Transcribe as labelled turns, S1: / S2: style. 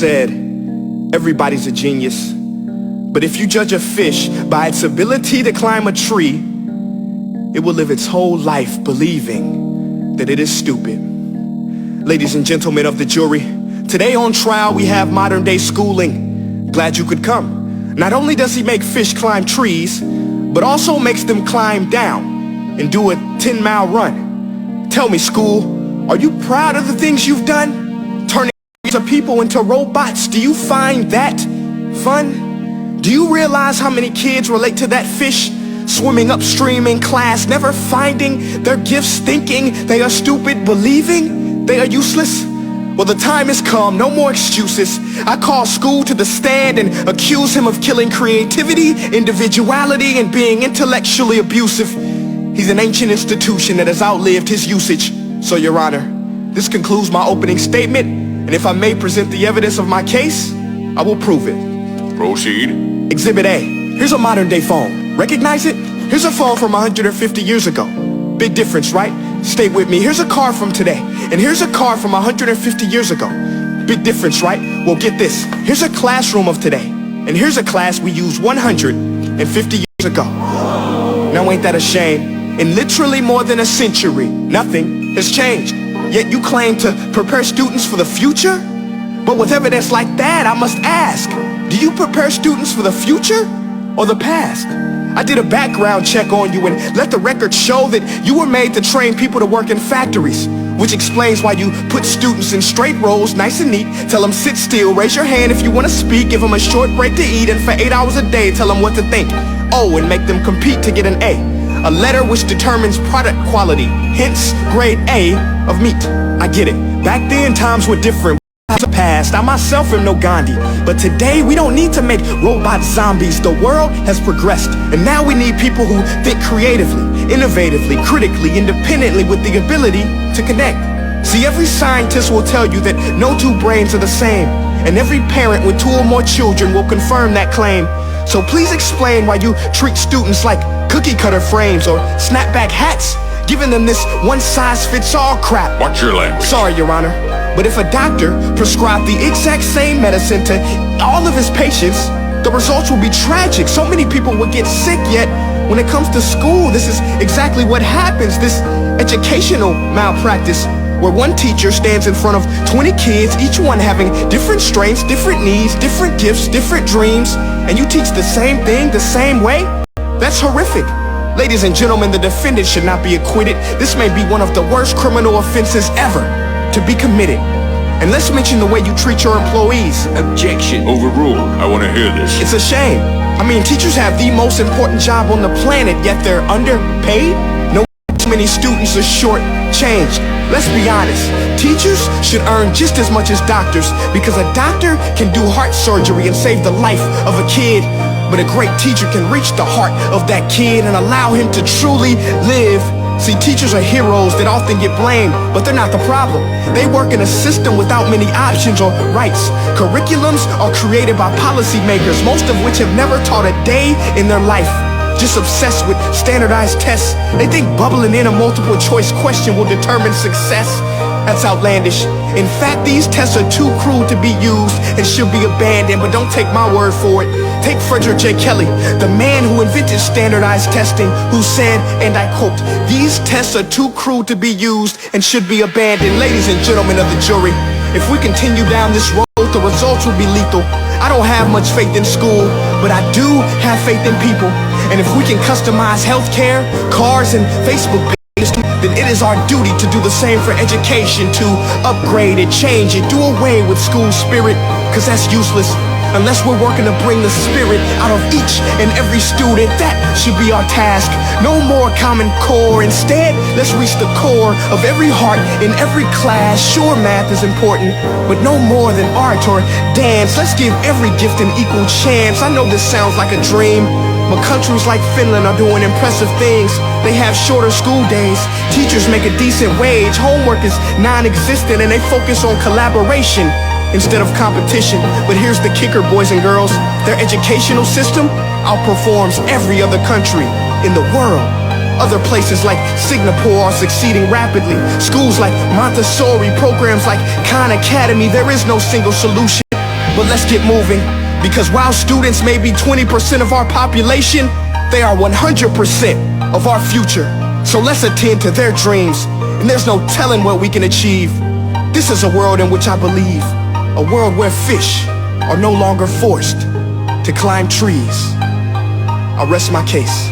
S1: said, everybody's a genius. But if you judge a fish by its ability to climb a tree, it will live its whole life believing that it is stupid. Ladies and gentlemen of the jury, today on trial we have modern day schooling. Glad you could come. Not only does he make fish climb trees, but also makes them climb down and do a 10-mile run. Tell me, school, are you proud of the things you've done? Turning people into robots, do you find that fun? Do you realize how many kids relate to that fish swimming upstream in class, never finding their gifts, thinking they are stupid, believing they are useless? Well, the time has come, no more excuses. I call school to the stand and accuse him of killing creativity, individuality, and being intellectually abusive. He's an ancient institution that has outlived his usage. So, Your Honor, this concludes my opening statement, and if I may present the evidence of my case, I will prove it.
S2: Proceed.
S1: Exhibit A. Here's a modern day phone. Recognize it? Here's a phone from 150 years ago. Big difference, right? Stay with me. Here's a car from today, and here's a car from 150 years ago. Big difference, right? Well, get this. Here's a classroom of today, and here's a class we used 150 years ago. Now ain't that a shame? In literally more than a century, nothing has changed. Yet you claim to prepare students for the future? But with evidence like that, I must ask, do you prepare students for the future or the past? I did a background check on you and let the record show that you were made to train people to work in factories, which explains why you put students in straight rows, nice and neat, tell them sit still, raise your hand if you want to speak, give them a short break to eat, and for 8 hours a day tell them what to think. Oh, and make them compete to get an A letter which determines product quality, hence grade A of meat. I get it. Back then times were different. Past. I myself am no Gandhi, but today we don't need to make robot zombies. The world has progressed, and now we need people who think creatively, innovatively, critically, independently, with the ability to connect. See, every scientist will tell you that no two brains are the same, and every parent with 2 or more children will confirm that claim. So please explain why you treat students like cookie cutter frames or snapback hats, giving them this one-size-fits-all crap.
S2: Watch your language.
S1: Sorry, Your Honor. But if a doctor prescribed the exact same medicine to all of his patients, the results will be tragic. So many people will get sick, yet when it comes to school, this is exactly what happens. This educational malpractice, where one teacher stands in front of 20 kids, each one having different strengths, different needs, different gifts, different dreams, and you teach the same thing the same way? That's horrific. Ladies and gentlemen, the defendant should not be acquitted. This may be one of the worst criminal offenses ever to be committed. And let's mention the way you treat your employees.
S2: Objection. Overruled. I want to hear this.
S1: It's a shame. I mean, teachers have the most important job on the planet, yet they're underpaid? No, too many students are short-changed. Let's be honest. Teachers should earn just as much as doctors, because a doctor can do heart surgery and save the life of a kid, but a great teacher can reach the heart of that kid and allow him to truly live. See, teachers are heroes that often get blamed, but they're not the problem. They work in a system without many options or rights. Curriculums are created by policymakers, most of which have never taught a day in their life. Just obsessed with standardized tests. They think bubbling in a multiple choice question will determine success. That's outlandish. In fact, these tests are too cruel to be used and should be abandoned, but don't take my word for it. Take Frederick J. Kelly, the man who invented standardized testing, who said, and I quote, "These tests are too cruel to be used and should be abandoned." Ladies and gentlemen of the jury, if we continue down this road, the results will be lethal. I don't have much faith in school, but I do have faith in people. And if we can customize healthcare, cars, and Facebook pages, then it is our duty to do the same for education, to upgrade it, change it, do away with school spirit, because that's useless. Unless we're working to bring the spirit out of each and every student, that should be our task. No more Common Core. Instead, let's reach the core of every heart in every class. Sure, math is important, but no more than art or dance. Let's give every gift an equal chance. I know this sounds like a dream, but countries like Finland are doing impressive things. They have shorter school days. Teachers make a decent wage. Homework is non-existent, and they focus on collaboration instead of competition. But here's the kicker, boys and girls. Their educational system outperforms every other country in the world. Other places like Singapore are succeeding rapidly. Schools like Montessori, programs like Khan Academy. There is no single solution. But let's get moving, because while students may be 20% of our population, they are 100% of our future. So let's attend to their dreams, and there's no telling what we can achieve. This is a world in which I believe, a world where fish are no longer forced to climb trees. I rest my case.